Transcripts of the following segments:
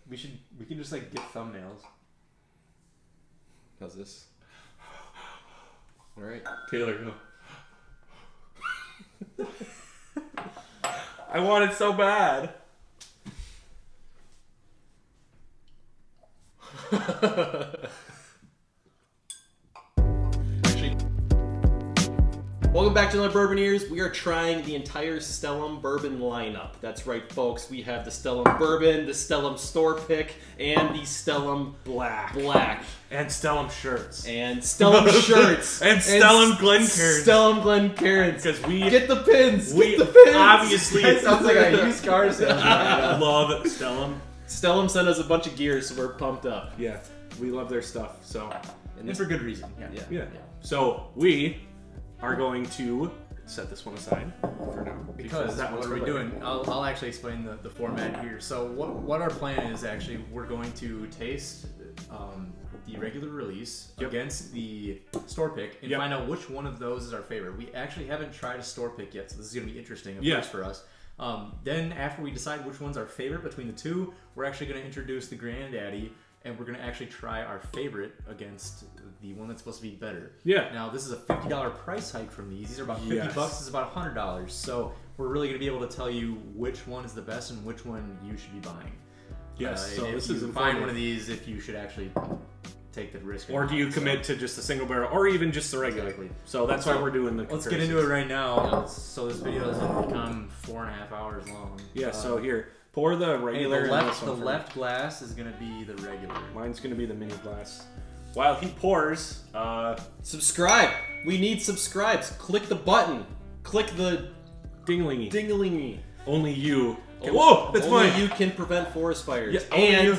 We can just like get thumbnails. How's this? All right, Taylor, go. I want it so bad. Welcome back to another Bourboneers. We are trying the entire Stellum bourbon lineup. That's right, folks. We have the Stellum bourbon, the Stellum store pick, and the Stellum black. And Stellum shirts. And Stellum shirts. And Stellum Glencairns. Stellum Glencairns. Because we get the pins. We get the pins. obviously That sounds like a used car salesman. love Stellum. Stellum sent us a bunch of gear, so we're pumped up. Yeah, we love their stuff. So And for good reason. yeah. So we are going to set this one aside for now Because that what one's are we for later. doing? I'll actually explain the format here. So what our plan is actually, we're going to taste the regular release against the store pick and find out which one of those is our favorite. We actually haven't tried a store pick yet, so this is going to be interesting first for us. Then after we decide which one's our favorite between the two, we're actually going to introduce the Granddaddy, and we're going to actually try our favorite against the one that's supposed to be better. Yeah. Now, this is a $50 price hike from these. These are about $50. This is about $100. So we're really going to be able to tell you which one is the best and which one you should be buying. Yes. So if this you is find one of these, if you should actually take the risk. Or do you commit to just a single barrel, or even just the regular? Exactly. So that's why we're doing the. Let's get into it right now. So this video doesn't become 4.5 hours long. Yeah. So here, pour the regular. The left glass is gonna be the regular. Mine's gonna be the mini glass. While he pours, Subscribe. We need subscribes. Click the button. Click the dinglingy. dingalingy. Only you. Whoa, that's Only mine. you can prevent forest fires. Yeah, only and you.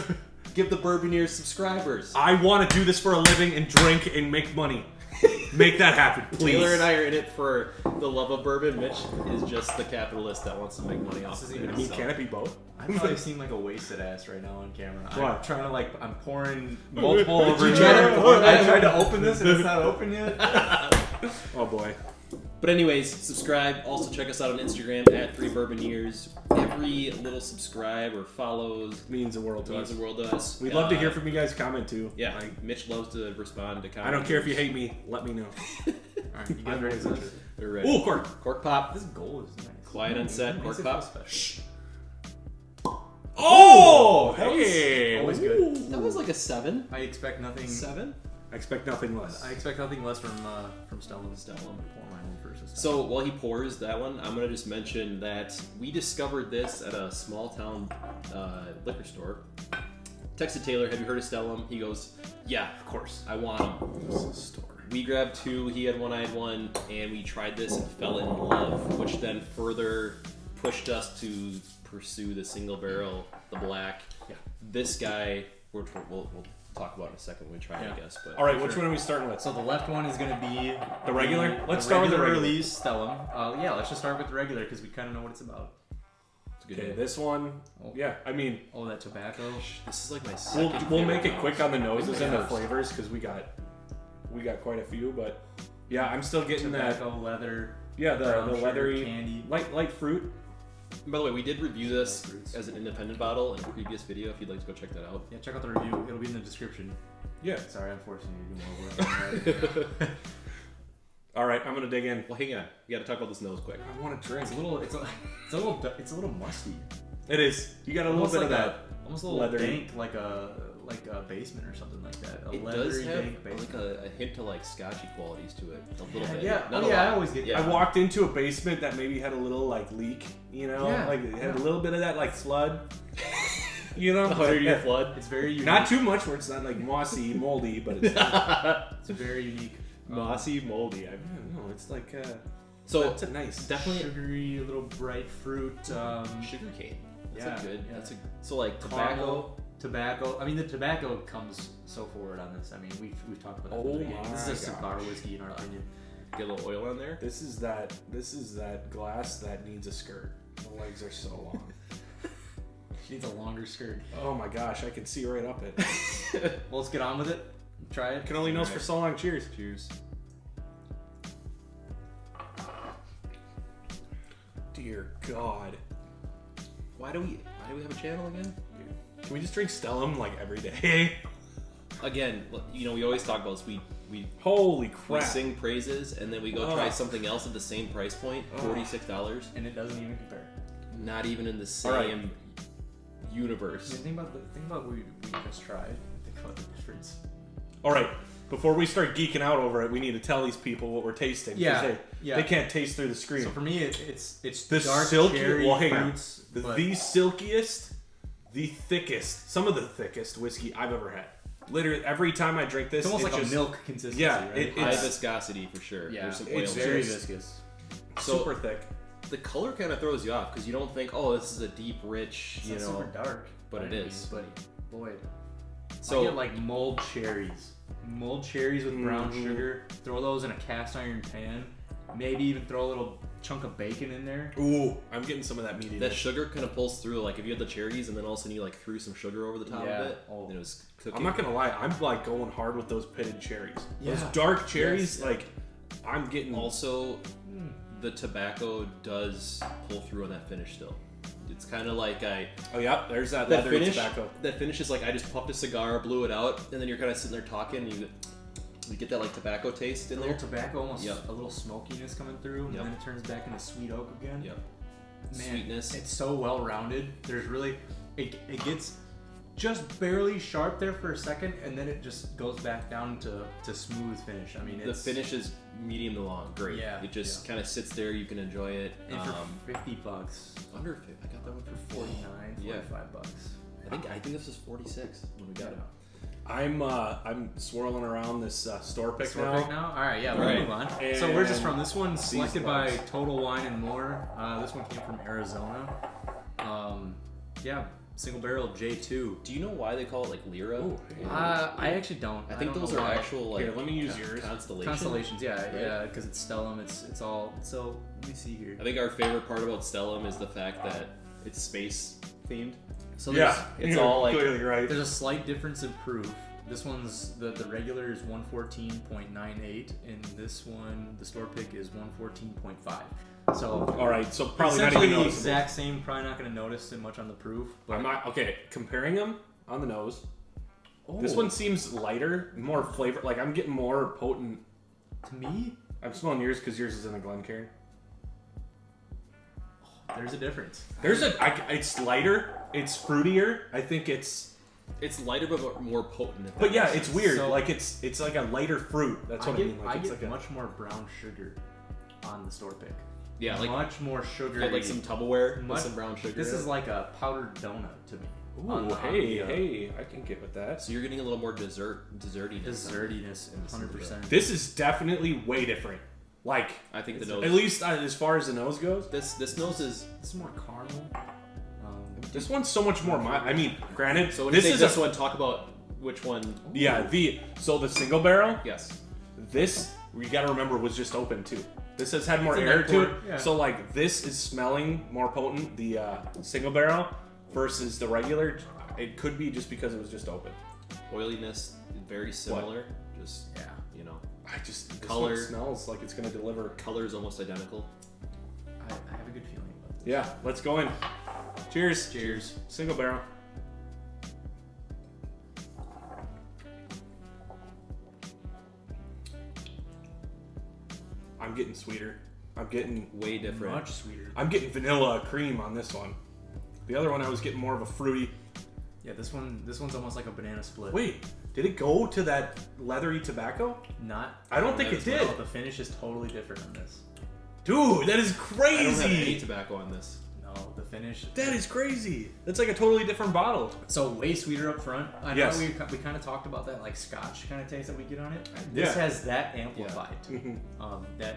give the Bourboneers subscribers. I want to do this for a living and drink and make money. Make that happen, please. Taylor and I are in it for the love of bourbon. Mitch is just the capitalist that wants to make money off of it. I mean, can it be both? I probably seem like a wasted ass right now on camera. What? I'm trying to I'm pouring multiple over you here. try to pour that? I tried to open this and it's not open yet. Oh boy. But anyways, subscribe. Also check us out on Instagram at 3Bourboneers. Every little subscribe or follows Means the world to means us. the world to us. We'd love to hear from you guys. Comment too. Yeah, Mitch loves to respond to comments. I don't care if you hate me. Let me know. Alright, you guys ready for this? We're ready. Ooh, cork. Cork pop. This gold is nice. Quiet on set. Cork pop. Shh. Oh, That was hey. always good. That was like a 7. I expect nothing. 7? I expect nothing less. I expect nothing less from Stellum. Stellum. Pour my own first. This time. So while he pours that one, I'm gonna just mention that we discovered this at a small town liquor store. Texted Taylor, "Have you heard of Stellum?" He goes, "Yeah, of course, I want them." This is a store. We grabbed 2. He had 1, I had 1, and we tried this and fell in love, which then further pushed us to pursue the single barrel, the black. Yeah. This guy, we'll talk about in a second when we try it, I guess. But All right, which one are we starting with? So the left one is going to be The regular? Let's start with the regular. release Stellum. Yeah, let's just start with the regular because we kind of know what it's about. it's a good Okay, name. this one. Yeah, I mean, Oh, that tobacco. This is like my second. we'll make favorite it quick on the noses and the Yeah. flavors because we got quite a few, but yeah, I'm still getting Tobacco, leather. that. Yeah, brown the sugar, leathery, candy. light fruit. By the way, we did review this Fruits. as an independent bottle in a previous video. If you'd like to go check that out. Yeah, check out the review. It'll be in the description. Yeah. Sorry, I'm forcing you to do more work. All right, I'm gonna dig in. Well, hang on. You got to talk about this nose quick. I want to drink. It's a little musty. It is. You got a little Almost bit like of that. Almost a little leathery. dank, like a basement or something like that. A It leathery does have dank like basement. a hint to like scotchy qualities to it. A little bit. Yeah, Not oh, a yeah, lot. I always get Yeah. I walked into a basement that maybe had a little like leak, you know, Yeah, like it had a yeah. little bit of that like flood, you know. Under flood. It's very unique. Not too much where it's not like mossy, moldy, but it's It's very unique. Mossy, moldy. I don't know. It's like So it's a nice. definitely Sugary, a little bright fruit. sugar cane. That's Yeah, a good. yeah. That's a so like Tobacco. I mean, the tobacco comes so forward on this. I mean, we've talked about that. Oh from the beginning. This is a my cigar gosh. whiskey, in our opinion. Get a little oil on there. This is that glass that needs a skirt. The legs are so long. She needs a longer skirt. Oh my gosh, I can see right up it. Well, let's get on with it. Try it. Can only nose for so long. Cheers. Cheers. Dear God. Why do we have a channel again? Can we just drink Stellum like every day? Again, we always talk about this. We Holy we crap! sing praises and then we go try something else at the same price point, $46, and it doesn't even compare. not even in the same right. universe. Think about what we just tried. Think about the difference. All right. Before we start geeking out over it, we need to tell these people what we're tasting. 'Cause Yeah, they can't taste through the screen. So for me, it's the dark silky, cherry well, hang on. fruits. The but- silkiest, the thickest, some of the thickest whiskey I've ever had. Literally, every time I drink this, It's almost like just, a milk consistency, Yeah, right? it- High it's viscosity for sure. Yeah, There's some oil. it's in very it. viscous. So- super thick. The color kind of throws you off because you don't think, oh, this is a deep, rich, It's not super dark, but it is. But boy, So I get like mulled cherries with brown sugar. Throw those in a cast iron pan. Maybe even throw a little chunk of bacon in there. Ooh, I'm getting some of that meaty. that sugar kind of pulls through. Like if you had the cherries and then all of a sudden you like threw some sugar over the top Yeah. of it, Oh. and it was cooking. I'm not gonna lie, I'm like going hard with those pitted cherries. Those Yeah. dark cherries, Yes. like I'm getting. Also, the tobacco does pull through on that finish still. It's kind of like Oh yeah, there's that that leathery finish. tobacco. That finish is like I just puffed a cigar, blew it out, and then you're kind of sitting there talking. And you get that like tobacco taste in A there. little tobacco, almost Yep. a little smokiness coming through, Yep. and then it turns back into sweet oak again. Yep. Man, Sweetness. It's so well rounded. There's really, it gets just barely sharp there for a second, and then it just goes back down to smooth finish. I mean, The finish is medium to long, great. Yeah, It just kind of sits there. You can enjoy it. And for $50, Under 50. I got that one for 49, Yeah. $45. I think this was 46 when we got it. I'm swirling around this store pick Store now. pick now? All right, yeah, we'll Right. move on. So where's this And from? This one selected by bugs. Total Wine and More. This one came from Arizona. Yeah, single barrel J2. Do you know why they call it like Lyra? Ooh, I actually don't. I think don't those know are why. actual like. Here, let me use yours. Constellations. Yeah, because it's Stellum. It's all. So let me see here. I think our favorite part about Stellum is the fact that it's space themed. So Yeah, it's you're all, like- clearly right. there's a slight difference in proof. This one's the regular is 114.98, and this one the store pick is 114.5. So All right, so probably not essentially even the noticeable. exact same. Probably not going to notice it much on the proof. But I'm not okay. Comparing them on the nose, oh, this one seems lighter, more flavor. Like I'm getting more potent. to me, I'm smelling yours because yours is in a Glencairn. there's a difference. It's lighter. It's fruitier. I think it's. It's lighter but more potent. But yeah, it's weird. So- like it's like a lighter fruit. That's what I mean. Like I it's get like a. much more brown sugar on the store pick. Yeah, like much more sugar. like some Tupperware Much- with some brown sugar. This in it. is like a powdered donut to me. Ooh, on the- hey, I can get with that. So you're getting a little more dessertiness. Dessertiness, 100%. This is definitely way different. Like I think the nose. at least as far as the nose goes. This nose is. This is more caramel. This one's so much more. I mean, granted, So when you this say is this a one, talk about which one. yeah. The single barrel. Yes. This you got to remember was just open too. This has had more It's a air neck to it, pour, yeah. so like this is smelling more potent. The single barrel versus the regular. It could be just because it was just open. Oiliness very similar. Just Yeah. This Color. one smells like it's gonna deliver. color is almost identical. I have a good feeling about this. Yeah, let's go in. Cheers. Cheers. Single barrel. I'm getting sweeter. I'm getting Way different. Much sweeter. I'm getting vanilla cream on this one. The other one I was getting more of a fruity. Yeah, this one's almost like a banana split. Wait, did it go to that leathery tobacco? Not. I don't think it as did. well. The finish is totally different on this. Dude, that is I don't have any crazy. tobacco on this. No, the finish. That is crazy. That's like a totally different bottle. So way sweeter up front. I know Yes. we kind of talked about that like Scotch kind of taste that we get on it. This Yeah. has that amplified. Mhm. That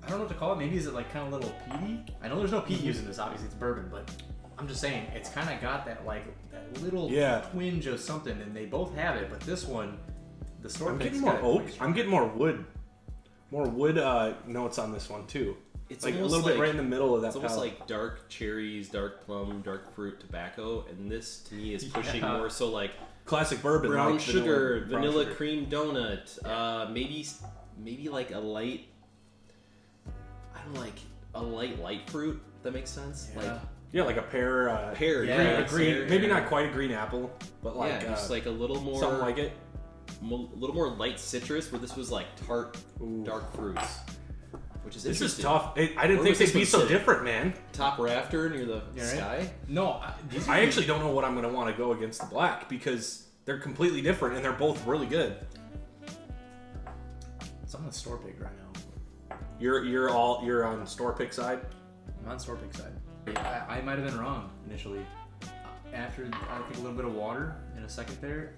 I don't know what to call it. Maybe is it like kind of a little peaty? I know there's no peat used in this. Obviously, it's bourbon, but I'm just saying it's kind of got that like that little Yeah. twinge of something, and they both have it. But this one, the store I'm pick's getting more got it oak. way I'm stronger. getting more wood notes on this one too. It's Like a almost little bit like- right in the middle of that It's almost palate. like dark cherries, dark plum, dark fruit tobacco, and this to me is pushing Yeah. more so like Classic bourbon. brown like sugar, brown vanilla sugar. cream donut, maybe like a light. I don't know, like a light fruit. If that makes sense. Yeah. Yeah, like a pear. Pear, yeah, green, maybe not quite a green apple, but like just like a little more something like it. A little more light citrus, where this was like tart, dark fruits. Which is This is interesting. tough. I didn't Where think was they'd this be one so sitting? different, man. Top rafter near the Yeah, right? sky. No, I actually don't know what I'm gonna want to go against the black because they're completely different and they're both really good. It's on the store pick right now. You're on store pick side. I'm on store pick side. I might have been wrong initially. After I think a little bit of water in a second there,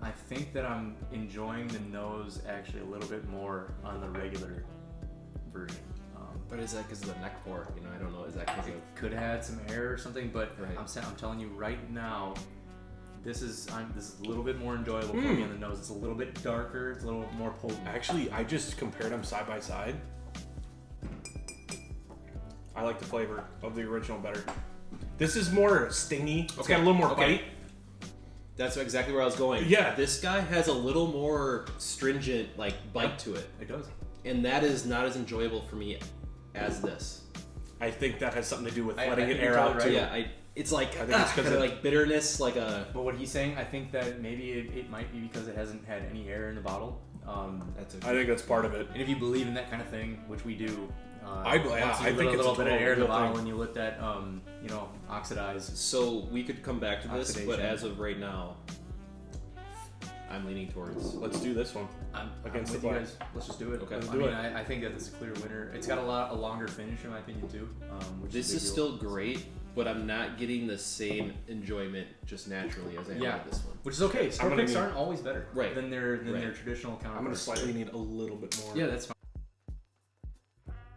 I think that I'm enjoying the nose actually a little bit more on the regular version. But is that because of the neck pour? You know, I don't know. Is that because of... Could have had some air or something, but Right. I'm telling you right now, this is a little bit more enjoyable for me on the nose. It's a little bit darker. It's a little more potent. Actually, I just compared them side by side. I like the flavor of the original better. This is more stingy. It's got a little more bite. That's exactly where I was going. Yeah. This guy has a little more stringent like bite to it, It does. and that is not as enjoyable for me as this. I think that has something to do with I letting think it you're air out totally too. right. Yeah, it's like I think it's 'cause kind of of- like bitterness, like a. But what he's saying, I think that maybe it might be because it hasn't had any air in the bottle. That's I think that's part of it. And if you believe in that kind of thing, which we do, I think once you it's let a little a bit of total air in the real bottle thing. and you let that, oxidize. So we could come back to this, but Oxidation. as of right now, I'm leaning towards. Let's do this one. I'm Against with the you black. guys. Let's just do it. Okay. Let's I do mean, it. I think that this is a clear winner. It's got a longer finish in my opinion too. Which This a big is deal. still great, but I'm not getting the same enjoyment just naturally as I am with this one. Which is okay. Store gonna picks need- aren't always better Right. than their Right. traditional counterparts. I'm gonna slightly need a little bit more. Yeah, that's fine.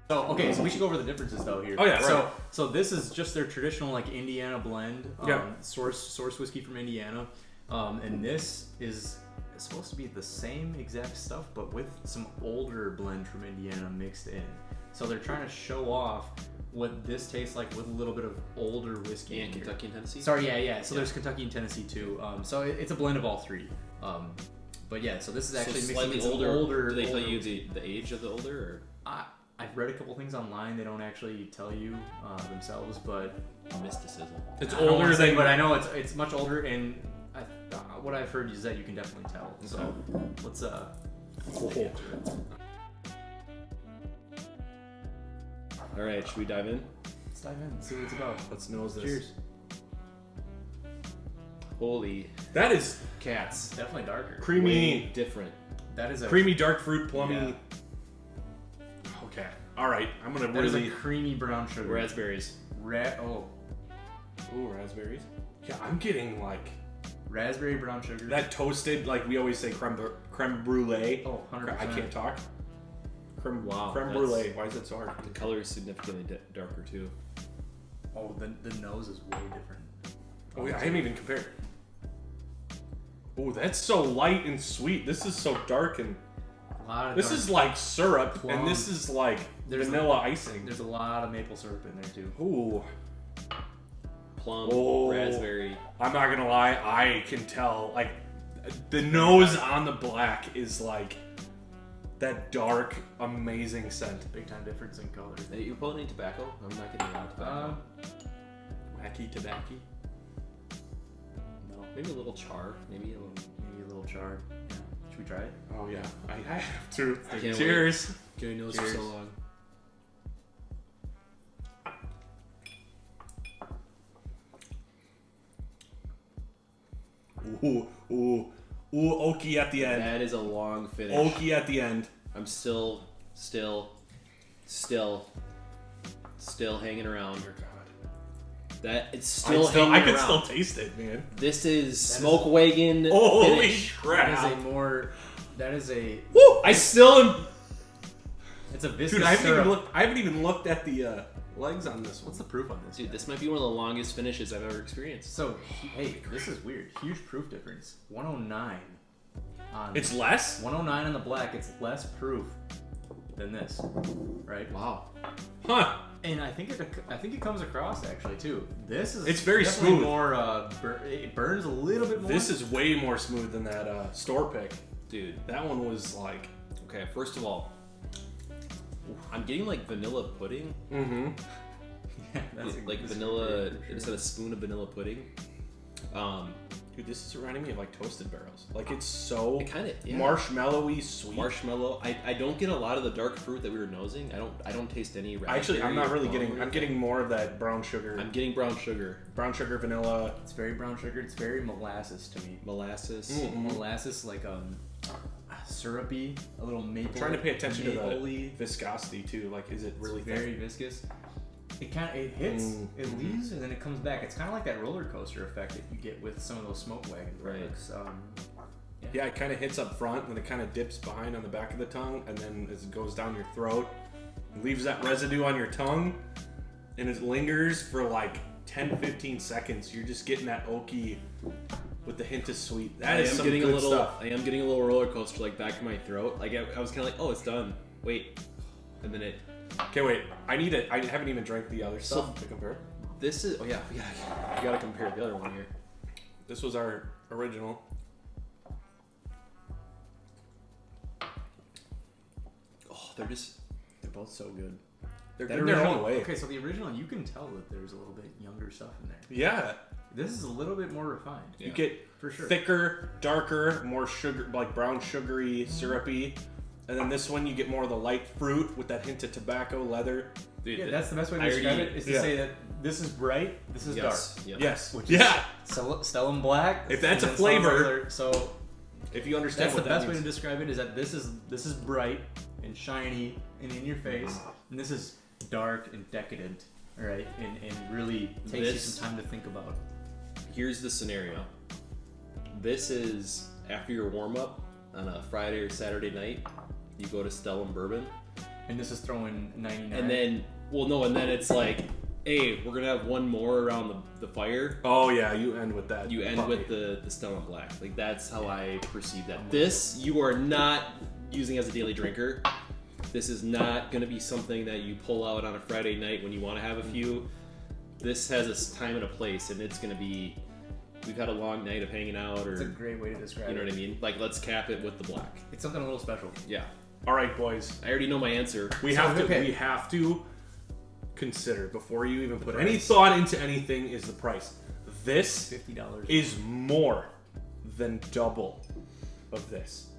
So okay, so we should go over the differences though here. Oh, yeah, So right. so this is just their traditional like Indiana blend. Yeah. Source whiskey from Indiana, and this is supposed to be the same exact stuff, but with some older blend from Indiana mixed in. So they're trying to show off what this tastes like with a little bit of older whiskey. And in here. Kentucky and Tennessee. Sorry, yeah. So there's Kentucky and Tennessee too. So it's a blend of all three. But yeah, so this is actually so mixing slightly in some older. Do they tell older you the age of the older? I've read a couple things online. They don't actually tell you themselves, but Or mysticism. It's I don't wanna older say, than. But I know it's much older, and what I've heard is that you can definitely tell. So let's All right, should we dive in? let's dive in and see what it's about. Let's nose this. Cheers. Holy That is Cats, definitely darker. creamy, way different. That is a creamy dark fruit, plummy. Yeah. Okay. All right. I'm gonna that is really. a creamy brown sugar. Raspberries. Ooh, Raspberries. Yeah, I'm getting like raspberry brown sugar. that toasted, like we always say, creme brulee. Oh, 100%. I can't talk. Creme Wow, creme that's- brulee. Why is it so hard? The color is significantly darker too. Oh, the nose is way different. Oh, yeah, I haven't even compared. Oh, that's so light and sweet. This is so dark and A lot of this dark- is like syrup, Plum. and this is like There's vanilla icing. There's a lot of maple syrup in there too. Ooh, Plum, Oh. raspberry. I'm not gonna lie. I can tell. Like, the nose on the black is like that dark, amazing scent. Big time difference in color. Hey, you're pulling any tobacco? I'm not getting a lot of tobacco. Wacky tobacco. No, Maybe a little char. Maybe a little. maybe a little char. Yeah. Should we try it? Oh yeah, I have to. can't Cheers. Gary knows Cheers. for so long. Ooh, ooh, ooh, oaky at the end. That is a long finish. Oaky at the end. I'm still hanging around. That it's still hanging I can around. still taste it, man. This is smoke wagon Holy finish. crap! That is a Woo! I still am. it's a viscous Dude, I haven't syrup. even looked. I haven't even looked at the legs on this one. What's the proof on this? Dude, this might be one of the longest finishes I've ever experienced. So, hey, this is weird. Huge proof difference. 109 on It's less. 109 on the black. It's less proof than this, right? Wow. Huh? And I think it comes across actually too. This is It's very definitely smooth. More it burns a little bit more. This is way more smooth than that store pick. Dude. That one was like. Okay, first of all, I'm getting like vanilla pudding. Mm-hmm. Yeah, that's like that's vanilla great for sure. instead of spoon of vanilla pudding. Dude, this is reminding me of like Toasted Barrels. Like it's so It kind of marshmallowy sweet. marshmallow. I don't get a lot of the dark fruit that we were nosing. I don't taste any. Actually, I'm not really raspberry or getting. I'm plum. getting more of that brown sugar. I'm getting brown sugar, Vanilla. It's very brown sugar. It's very molasses to me. molasses. Molasses like syrupy, a little maple. I'm trying to pay attention to maple-y. the viscosity too. Like, is it really It's very viscous. It hits, it leaves, and then it comes back. It's kind of like that roller coaster effect that you get with some of those smoke wagon products. Yeah, it kind of hits up front, and then it kind of dips behind on the back of the tongue, and then as it goes down your throat, it leaves that residue on your tongue, and it lingers for like 10-15 seconds. You're just getting that oaky with the hint of sweet. That is some good stuff. I am getting a little roller coaster like back in my throat. Like I was kind of like, oh, it's done. Wait, and then it. Okay, wait. I haven't even drank the other stuff to compare. This is. Oh yeah, you gotta compare the other one here. This was our original. Oh, they're both so good. They're The good in their original- own way. Okay, so the original, you can tell that there's a little bit younger stuff in there. Yeah. This is a little bit more refined. You get for sure. thicker, darker, more sugar, like brown, sugary, syrupy. And then this one, you get more of the light fruit with that hint of tobacco, leather. Dude, Yeah, that's the best way to I describe already- it, is to say that this is bright, this is dark. Yep. Yes. Which Yeah. is Stellum Black. If that's and a then Stellum flavor- regular. So If you understand that's the what best that way to means. describe it, is that this is bright and shiny and in your face, and this is dark and decadent, all right, and really takes you This- some time to think about. Here's the scenario. This is after your warm up on a Friday or Saturday night. You go to Stellum Bourbon, And this is throwing 99. and then it's like, hey, we're gonna have one more around the fire. Oh yeah, you end with that. You end puppy. with the Stellum Black. Like that's how I perceive that. This you are not using as a daily drinker. This is not gonna be something that you pull out on a Friday night when you want to have a few. This has a time and a place, and it's gonna be. We've had a long night of hanging out, or it's a great way to describe you know it. what I mean. Like let's cap it with the black. It's something a little special. Yeah, All right, boys. I already know my answer. We So, have to. okay. We have to consider before you even put any price. thought into anything is the price. This $50. is more than double of this.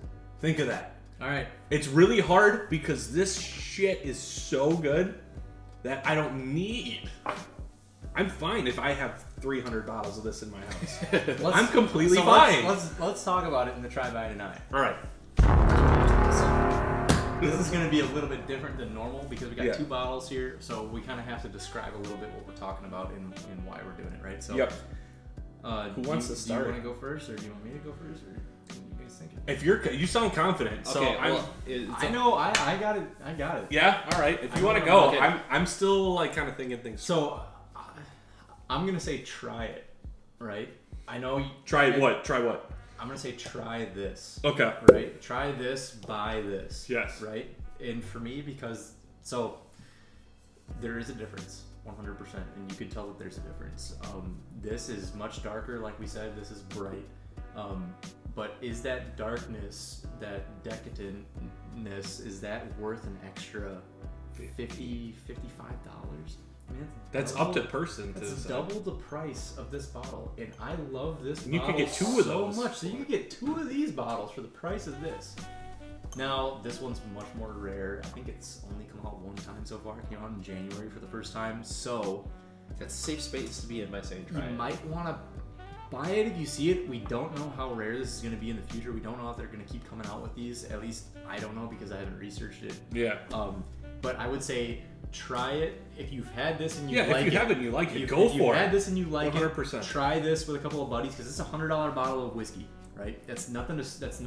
Think of that. All right. It's really hard because this shit is so good that I don't need. I'm fine if I have 300 bottles of this in my house. I'm completely fine. Let's talk about it in the try by tonight. All right. This is going to be a little bit different than normal because we got Yeah. 2 bottles here, so we kind of have to describe a little bit what we're talking about and why we're doing it, right? So, Yep. Who wants to start? Do you want to go first, or do you want me to go first, or what are you guys thinking? If you sound confident, so Okay, I'm. well, it's I know, I got it. I got it. Yeah. All right. If you I want to know, go, okay. I'm still like kind of thinking things. So, I'm going to say try it, right? I know. Try what? Try what? I'm going to say try this. Okay. Right? Try this, buy this. Yes. Right? And for me, because, so, there is a difference, 100%, and you can tell that there's a difference. This is much darker, like we said, this is bright. But is that darkness, that decadentness, is that worth an extra $50, $55? I mean, That's double- up to person to That's decide. double the price of this bottle, and I love this And you could bottle get 2 of so those. much. So you could get 2 of these bottles for the price of this. Now, this one's much more rare. I think it's only come out 1 time so far. It came out in January for the first time. So That's a safe space to be in by saying try you it. might want to buy it if you see it. We don't know how rare this is going to be in the future. We don't know if they're going to keep coming out with these. At least I don't know because I haven't researched it. Yeah. But I would say try it if you've had this and you Yeah. like If you it. haven't, you like it. If Go you've for had it. this and you like 100%. it, try this with a couple of buddies because it's a $100 bottle of whiskey, right? That's nothing to sniff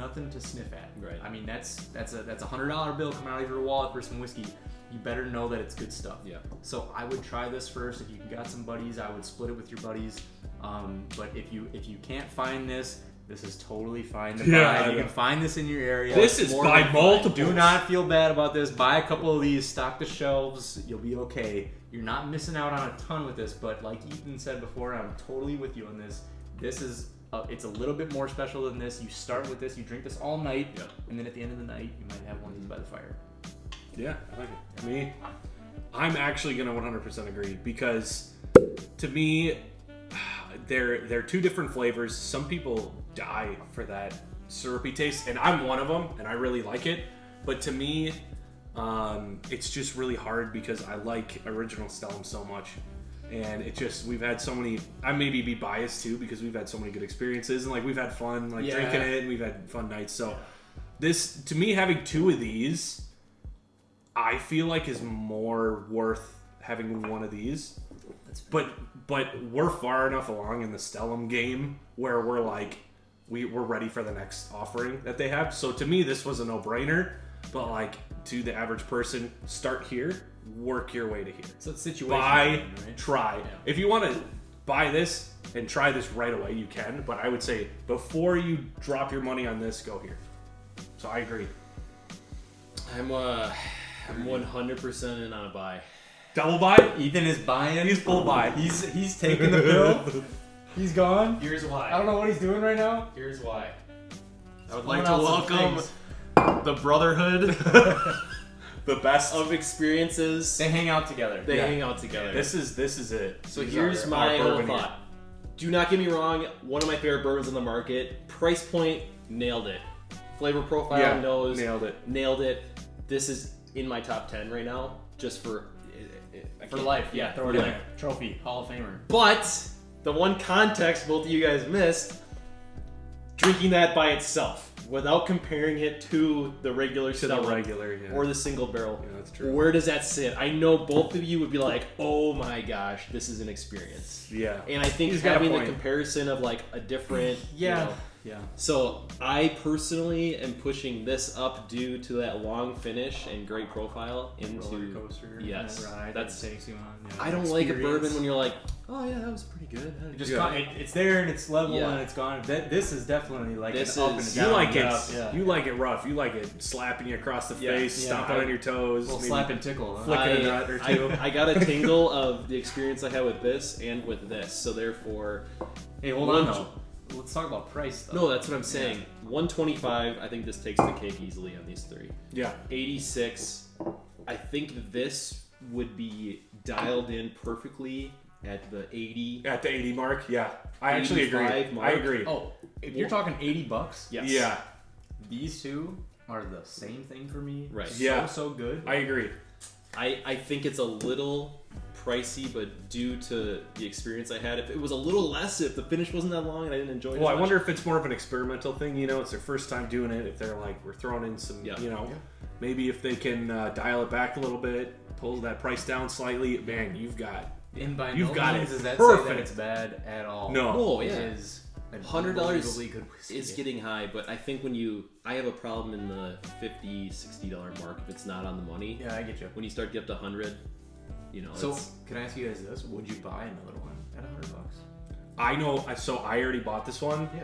at. Right. I mean, that's a $100 bill coming out of your wallet for some whiskey. You better know that it's good stuff. Yeah. So I would try this first. If you got some buddies, I would split it with your buddies. But if you can't find this, this is totally fine to Yeah, buy. You yeah. can find this in your area. This It's is more by than fine. multiples. Do not feel bad about this. Buy a couple of these, stock the shelves. You'll be okay. You're not missing out on a ton with this, but like Ethan said before, I'm totally with you on this. This is it's a little bit more special than this. You start with this, you drink this all night, Yeah. and then at the end of the night, you might have one of these by the fire. Yeah. I like it. Me. I'm actually gonna 100% agree because to me, they're two different flavors. Some people die for that syrupy taste, and I'm one of them, and I really like it. But to me, it's just really hard because I like original Stellum so much. And it just, we've had so many, I maybe be biased too because we've had so many good experiences and like we've had fun like drinking it and we've had fun nights. So this, to me, having two of these, I feel like is more worth having one of these. But we're far enough along in the Stellum game where we're like, we're ready for the next offering that they have. So to me, this was a no-brainer. But like to the average person, start here, work your way to here. So it's situational. Buy, right? try. Yeah. If you want to buy this and try this right away, you can. But I would say before you drop your money on this, go here. So I agree. I'm 100% in on a buy. Double buy? Ethan is buying. He's full buy. He's taking the pill. He's gone. Here's why. I don't know what he's doing right now. Here's why. I would Pulling like to out some welcome things. the brotherhood The best. of experiences. They hang out together. They hang out together. This is it. So These here's are my our whole bourbon thought. Do not get me wrong, one of my favorite bourbons on the market. Price point, nailed it. Flavor profile, Yeah, nose, nailed it. Nailed it. This is in my top 10 right now, just for For life, yeah. Throw it Yeah. in there. Trophy, Hall of Famer. But the one context both of you guys missed, drinking that by itself without comparing it to the regular To the Stellum regular, yeah. or the single barrel. Yeah, that's true. Where does that sit? I know both of you would be like, "Oh my gosh, this is an experience." Yeah. And I think He's got a having the point. comparison of like a different, Yeah. you know, Yeah. so I personally am pushing this up due to that long finish and great profile into Roller coaster. Yes, that ride that's. that takes you on. Yeah, I don't like a experience. bourbon when you're like, "Oh yeah, that was pretty good." It just Yeah. it's there and it's level Yeah. and it's gone. This is definitely like This an up is- and You down. like it. up, yeah. You like it rough. You like it slapping you across the Yeah. face, Yeah, stomping on your toes, Little maybe slap and tickle. Huh? flicking a nut or two. I got a tingle of the experience I had with this and with this, so therefore, Hey, hold on though. Let's talk about price though. no, that's what I'm saying. 125. I think this takes the cake easily on these three. Yeah. 86. I think this would be dialed in perfectly at the 80. At the 80 mark, yeah. I actually agree. 85 mark. I agree. Oh, if you're talking $80, Yes. Yeah, these two are the same thing for me. Right. Yeah. So good. I agree. I think it's a little pricey, but due to the experience I had, if it was a little less, if the finish wasn't that long and I didn't enjoy it Well, as I much, wonder if it's more of an experimental thing. You know, it's their first time doing it. If they're like, we're throwing in some, Yeah. you know, maybe if they can dial it back a little bit, pull that price down slightly, man, you've got. And by You've no got means it does that perfect. say that it's bad at all. No. Oh, yeah. It is an $100 unbelievably good whiskey. is getting high, but I think I have a problem in the $50, $60 mark if it's not on the money. Yeah, I get you. When you start to get up to 100, you know, So, it's, can I ask you guys this? Would you buy another one at $100? I know. So I already bought this one. Yeah.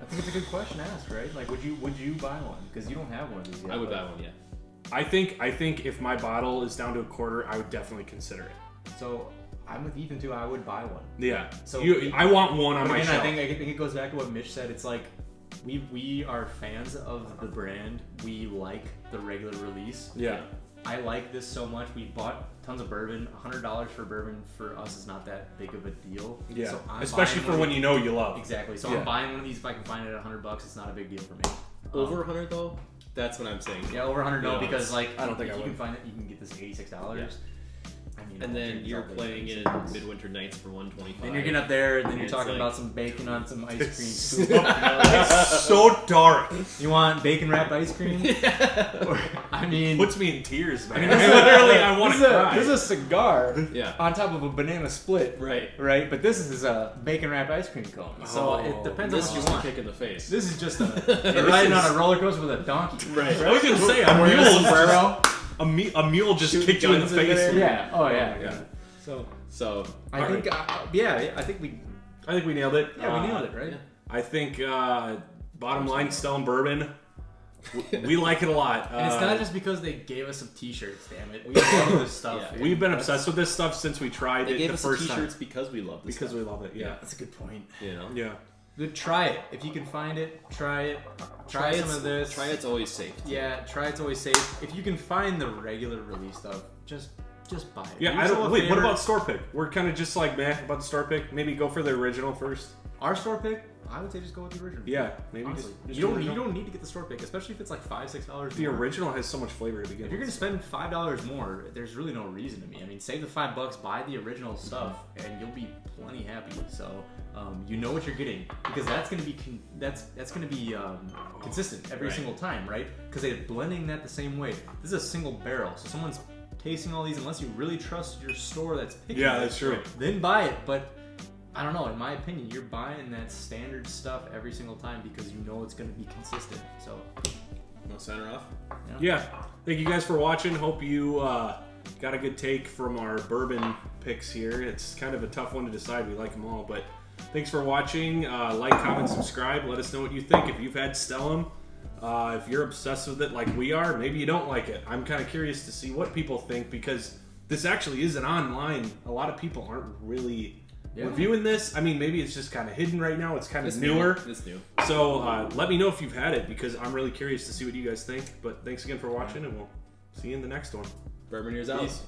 I think it's a good question to ask, right? Like, would you buy one? Because you don't have one of these yet. I would but- buy one, yeah. I think if my bottle is down to a quarter, I would definitely consider it. So, I'm with Ethan too. I would buy one. Yeah. So I want one on But my again, shelf. I think it goes back to what Mitch said. It's like we are fans of the brand. We like the regular release. Yeah. I like this so much. We bought tons of bourbon. $100 for bourbon for us is not that big of a deal. Yeah. So I'm Especially buying for one when of you know you love. Exactly. So Yeah. I'm buying one of these if I can find it at $100. It's not a big deal for me. Over 100 though? That's what I'm saying. Yeah, over 100 no, Yeah, because like I don't think if I you would. can find it, you can get this $86. Yeah. I mean, And then it's you're all big playing in things. Midwinter Nights for 125. Then you're getting up there, and then you're It's talking like- about some bacon on some ice cream It's scoop. You know, It's so dark. you want bacon wrapped ice cream? Or, I mean, Puts me in tears, man. this is- Literally, I want to this is cry. this is a cigar Yeah. on top of a banana split, Right. right? But this is a bacon wrapped ice cream cone. So Oh, it depends on This what is you a want. kick in the face. This is just you're riding on a roller coaster with a donkey. Right. I was gonna say a Wearing a mule. sombrero. A mule just Shooting kicked you in the guns in face. there. Yeah. Oh yeah. my God. So So, I think I think we I think we nailed it. we nailed it, right? yeah. I think bottom line, Stellum Bourbon. We like it a lot. And it's not just because they gave us some T-shirts. Damn it, we love this stuff. Yeah. and We've been that's- obsessed with this stuff since we tried They it gave the us first the time. t-shirts because we love this Because stuff. we love it. Yeah. That's a good point. You know? Yeah. Try it if you can find it. Try it. Try some of this. Try it's always safe. Yeah, try it's always safe. If you can find the regular release stuff, just buy it. Yeah, I don't. Wait, what about store pick? We're kind of just like meh about the store pick. Maybe go for the original first. Our store pick, I would say just go with the original. Yeah, maybe Honestly. just you don't need to get the store pick, especially if it's like $5-6. The original has so much flavor to begin If with. you're gonna spend $5 more, there's really no reason to me. I mean, save the $5, buy the original stuff, and you'll be plenty happy. So you know what you're getting because that's gonna be consistent every single time, right? Because they're blending that the same way. This is a single barrel, so someone's tasting all these unless you really trust your store that's picking. Yeah, that's true. Then buy it, but. I don't know, in my opinion, you're buying that standard stuff every single time because you know it's going to be consistent. So, Want to sign her off? Yeah. Thank you guys for watching. Hope you got a good take from our bourbon picks here. It's kind of a tough one to decide. We like them all, but thanks for watching. Like, comment, subscribe. Let us know what you think. If you've had Stellum, if you're obsessed with it like we are, maybe you don't like it. I'm kind of curious to see what people think because this actually is an online. A lot of people aren't really... reviewing this. I mean, maybe it's just kind of hidden right now. It's kind of newer. It's new. So let me know if you've had it because I'm really curious to see what you guys think. But thanks again for watching, and we'll see you in the next one. Bourboneers out. Peace.